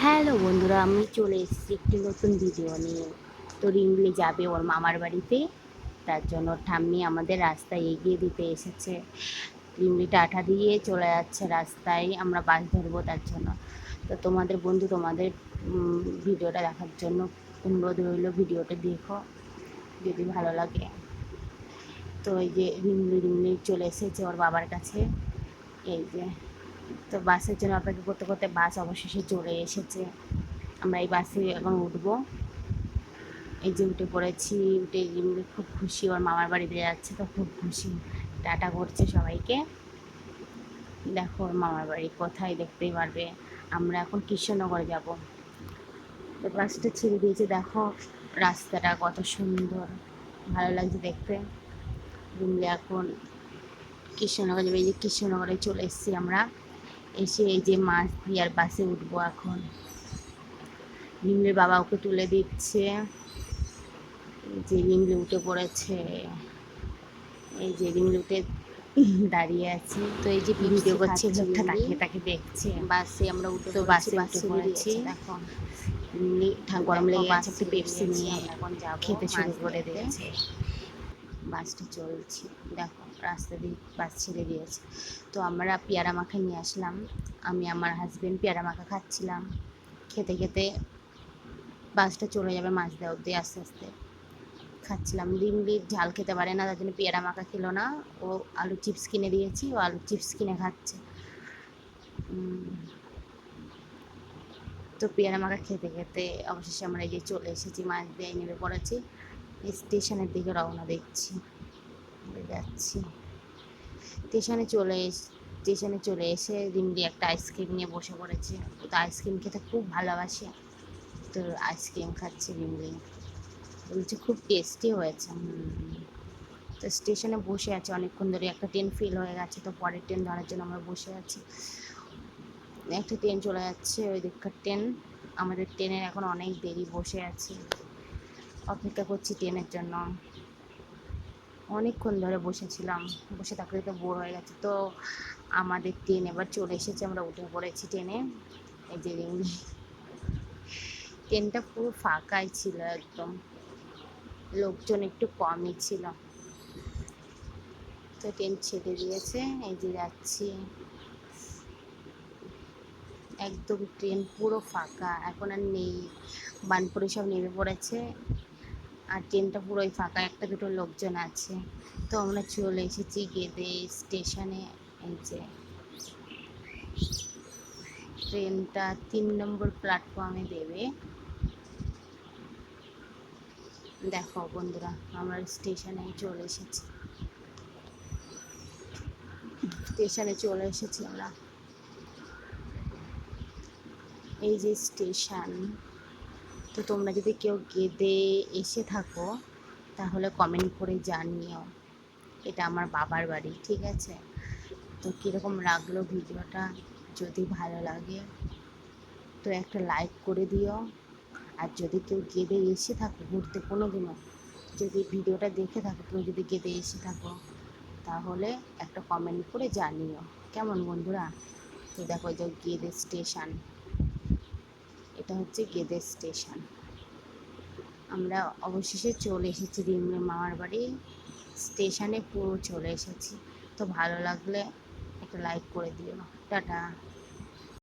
Hello বন্ধুরা, আমি চলে এসেছি একটি নতুন ভিডিও নিয়ে। তো রিমলি যাবে ওর মামার বাড়িতে, তার জন্য ঠাম্মি আমাদের রাস্তায় এগিয়ে দিতে এসেছে। রিমলি টাটা দিয়ে চলে যাচ্ছে রাস্তায়, আমরা বাস ধরবো তার জন্য। তো তোমাদের বন্ধু তোমাদের ভিডিওটা দেখার জন্য অনুরোধ রইল, ভিডিওটা দেখো যদি ভালো লাগে। তো এই যে রিমলি চলে এসেছে ওর বাবার কাছে, এই যে। তো বাসের জন্য অপেক্ষা করতে করতে বাস অবশেষে চলে এসেছে। আমরা এই বাসে এখন উঠবো। এই যে উঠে পড়েছি, উঠে রিমলি খুব খুশি, ওর মামার বাড়িতে যাচ্ছে তো খুব খুশি, টাটা করছে সবাইকে। দেখো ওর মামার বাড়ি কোথায় দেখতেই পারবে। আমরা এখন কৃষ্ণনগরে যাব। তো বাসটা ছেড়ে দিয়েছে, দেখো রাস্তাটা কত সুন্দর, ভালো লাগছে দেখতে। রিমলি এখন কৃষ্ণনগর যাবে। এই যে কৃষ্ণনগরে চলে এসেছি আমরা, এসে এই যে মাছ দিয়ে আর বাসে উঠবো এখন। রিমলির বাবা ওকে তুলে দিচ্ছে, যে রিমলি উঠে পড়েছে। এই যে রিমলি উঠে দাঁড়িয়ে আছে। তো এই যে ভিডিও করছে, লোকটা তাকিয়ে তাকে দেখছে। বাসে আমরা উঠে, তো বাসে উঠে পড়েছি। এখন রিমলি গরম লেগে গেছে, একটু পেপসি নিয়ে এখন খেতে শুরু করে দিয়েছে। বাসটা চলছে, দেখো রাস্তা দিয়ে বাস ছেড়ে দিয়েছে। তো আমরা পেয়ারা মাখা নিয়ে আসলাম, আমি আমার হাজবেন্ড পেয়ারা মাখা খাচ্ছিলাম। খেতে খেতে বাসটা চলে যাবে মাঝদা অব্দি, আস্তে আস্তে খাচ্ছিলাম। রিমলি ঝাল খেতে পারে না, তার জন্য পেয়ারা মাখা খেলো না। ও আলু চিপস কিনে দিয়েছি, ও আলু চিপস কিনে খাচ্ছে। তো পেয়ারা মাখা খেতে খেতে অবশেষে আমরা এই যে চলে এসেছি, মাছ দিয়ে নেমে পড়েছি। স্টেশনের দিকে রওনা দিচ্ছি, যাচ্ছি। স্টেশনে চলে এসে রিমলি একটা আইসক্রিম নিয়ে বসে পড়েছে। ও তো আইসক্রিম খেতে খুব ভালোবাসে, তো আইসক্রিম খাচ্ছে রিমলি, বলছে খুব টেস্টি হয়েছে। তো স্টেশনে বসে আছে অনেকক্ষণ ধরে, একটা ট্রেন ফেল হয়ে গেছে, তো পরের ট্রেন ধরার জন্য আমরা বসে আছি। একটা ট্রেন চলে যাচ্ছে, ওই দিককার ট্রেন। আমাদের ট্রেনের এখন অনেক দেরি, বসে আছি, অপেক্ষা করছি ট্রেনের জন্য। অনেকক্ষণ ধরে বসেছিলাম, বসে থাকতে তো বোর হয়ে গেছে। তো আমাদের ট্রেন এবার চলে এসেছে, আমরা উঠে পড়েছি ট্রেনে। এই যে ট্রেনটা পুরো ফাঁকাই ছিল একদম, লোকজন একটু কমই ছিল। তো ট্রেন ছেড়ে দিয়েছে, এই যে যাচ্ছি। একদম ট্রেন পুরো ফাঁকা, এখন আর নেই, বানপুরে সব নেমে পড়েছে, আর ট্রেনটা পুরোই ফাঁকা, একটা দুটো লোকজন আছে। তো আমরা চলে এসেছি গেদে স্টেশনে। এই যে ট্রেনটা 3 নম্বর প্ল্যাটফর্মে দেবে। দেখো বন্ধুরা, আমরা স্টেশনে চলে এসেছি, আমরা। এই যে স্টেশন। তো তোমরা যদি কেউ গেদে এসে থাকো তাহলে কমেন্ট করে জানিও, এটা আমার বাবার বাড়ি, ঠিক আছে? তো কীরকম লাগলো ভিডিওটা, যদি ভালো লাগে তো একটা লাইক করে দিও। আর যদি কেউ গেদে এসে থাকো ঘুরতে, কোনো দিনও যদি ভিডিওটা দেখে থাকো, তুমি যদি গেদে এসে থাকো তাহলে একটা কমেন্ট করে জানিও, কেমন বন্ধুরা? তো দেখো যে গেদে স্টেশন, এটা হচ্ছে গেদে স্টেশন। আমরা অবশেষে চলে এসেছি রিমলি মামার বাড়ি, স্টেশনে পুরো চলে এসেছি। তো ভালো লাগলে একটা লাইক করে দিও, টাটা।